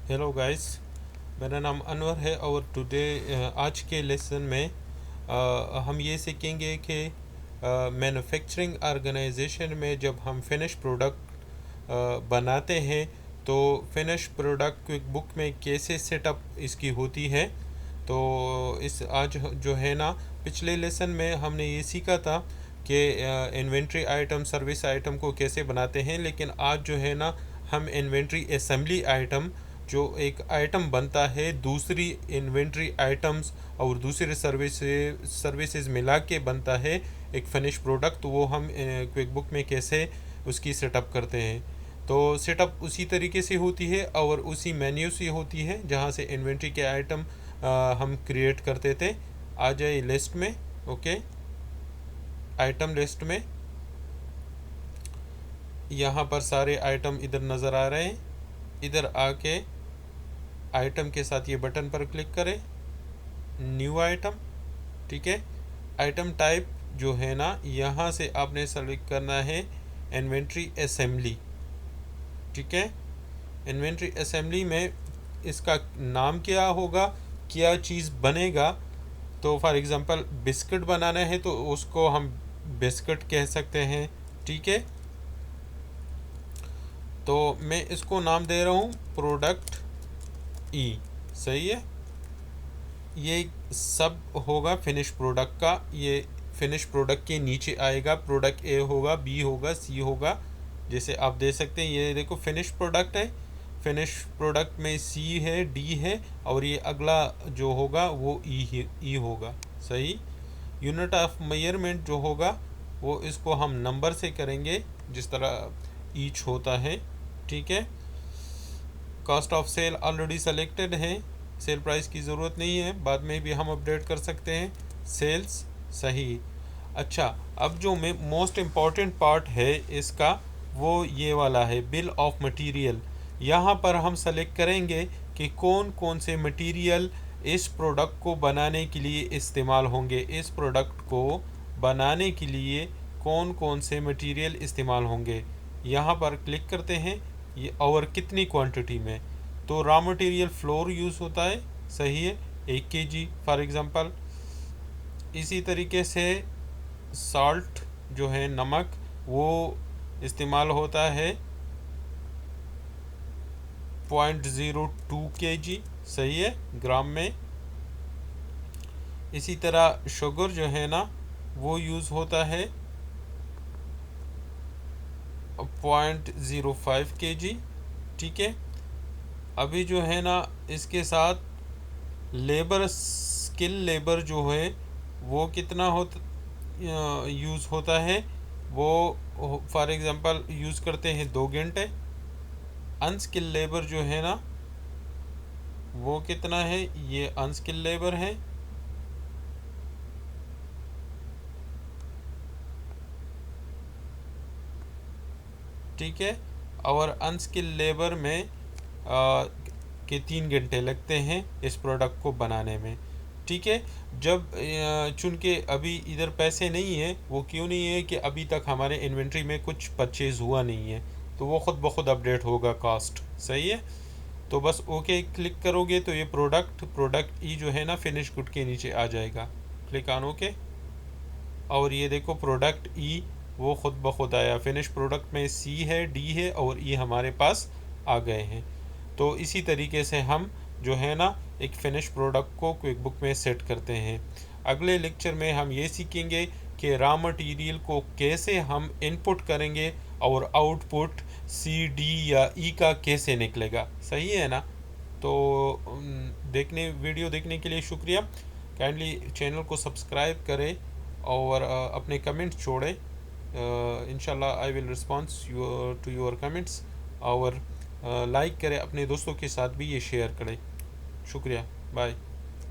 Hello guys. मेरा नाम अनवर है और टुडे आज के लेसन में हम ये सीखेंगे कि मैन्युफैक्चरिंग ऑर्गेनाइजेशन में जब हम फिनिश प्रोडक्ट बनाते हैं तो फिनिश प्रोडक्ट क्विक बुक में कैसे सेटअप इसकी होती है। तो इस आज जो है ना, पिछले लेसन में हमने ये सीखा था कि इन्वेंट्री आइटम सर्विस आइटम को कैसे बनाते हैं, लेकिन आज जो है ना हम इन्वेंट्री असेंबली आइटम, जो एक आइटम बनता है दूसरी इन्वेंट्री आइटम्स और दूसरे सर्विसेज मिला के बनता है एक फिनिश प्रोडक्ट, तो वो हम क्विक बुक में कैसे उसकी सेटअप करते हैं। तो सेटअप उसी तरीके से होती है और उसी मेन्यू से होती है जहाँ से इन्वेंट्री के आइटम हम क्रिएट करते थे। आ जाए लिस्ट में। ओके, आइटम लिस्ट में यहाँ पर सारे आइटम इधर नज़र आ रहे हैं। इधर आके आइटम के साथ ये बटन पर क्लिक करें, न्यू आइटम। ठीक है, आइटम टाइप जो है ना, यहाँ से आपने सेलेक्ट करना है इन्वेंट्री असेंबली। ठीक है, इन्वेंट्री असेंबली में इसका नाम क्या होगा, क्या चीज़ बनेगा। तो फॉर एग्ज़ाम्पल बिस्किट बनाना है तो उसको हम बिस्किट कह सकते हैं। ठीक है, तो मैं इसको नाम दे रहा हूँ प्रोडक्ट ई। सही है, ये सब होगा फिनिश प्रोडक्ट का। ये फिनिश प्रोडक्ट के नीचे आएगा, प्रोडक्ट ए होगा, बी होगा, सी होगा। जैसे आप दे सकते हैं, ये देखो फिनिश प्रोडक्ट है, फिनिश प्रोडक्ट में सी है, डी है, और ये अगला जो होगा वो ई होगा। सही। यूनिट ऑफ मेजरमेंट जो होगा वो इसको हम नंबर से करेंगे, जिस तरह ईच होता है। ठीक है, cost of sale already selected है, सेल प्राइस की ज़रूरत नहीं है, बाद में भी हम अपडेट कर सकते हैं। सेल्स सही। अच्छा, अब जो में मोस्ट इम्पॉर्टेंट पार्ट है इसका, वो ये वाला है बिल ऑफ मटेरियल। यहाँ पर हम सेलेक्ट करेंगे कि कौन कौन से मटेरियल इस प्रोडक्ट को बनाने के लिए इस्तेमाल होंगे। इस प्रोडक्ट को बनाने के लिए कौन कौन से मटेरियल इस्तेमाल होंगे, यहाँ पर क्लिक करते हैं। ये और कितनी क्वांटिटी में, तो रॉ मटेरियल फ्लोर यूज़ होता है। सही है, 1 kg फॉर एग्ज़ाम्पल। इसी तरीके से साल्ट जो है, नमक, वो इस्तेमाल होता है 0.02 kg। सही है, ग्राम में। इसी तरह शुगर जो है ना, वो यूज़ होता है 0.05 kg। ठीक है, अभी जो है ना इसके साथ लेबर, स्किल लेबर जो है वो कितना यूज़ होता है, वो फॉर एग्ज़ाम्पल यूज़ करते हैं 2 घंटे। अनस्किल लेबर जो है ना, वो कितना है, ये अनस्किल लेबर है। ठीक है, और अनस्किल लेबर में के 3 घंटे लगते हैं इस प्रोडक्ट को बनाने में। ठीक है, जब चूँकि अभी इधर पैसे नहीं है, वो क्यों नहीं है कि अभी तक हमारे इन्वेंट्री में कुछ परचेज़ हुआ नहीं है, तो वो ख़ुद ब खुद अपडेट होगा कॉस्ट। सही है, तो बस ओके क्लिक करोगे तो ये प्रोडक्ट ई जो है ना फिनिश गुड के नीचे आ जाएगा। क्लिक ऑन ओके, और ये देखो प्रोडक्ट ई वो ख़ुद ब खुद आया। फिनिश प्रोडक्ट में सी है, डी है और ई हमारे पास आ गए हैं। तो इसी तरीके से हम जो है ना एक फ़िनिश प्रोडक्ट को क्विक बुक में सेट करते हैं। अगले लेक्चर में हम ये सीखेंगे कि रॉ मटेरियल को कैसे हम इनपुट करेंगे और आउटपुट सी, डी या ई का कैसे निकलेगा। सही है ना। तो वीडियो देखने के लिए शुक्रिया। काइंडली चैनल को सब्सक्राइब करें और अपने कमेंट्स छोड़ें। इंशाल्लाह I will response to your comments. और लाइक करें, अपने दोस्तों के साथ भी ये शेयर करें। शुक्रिया, बाय।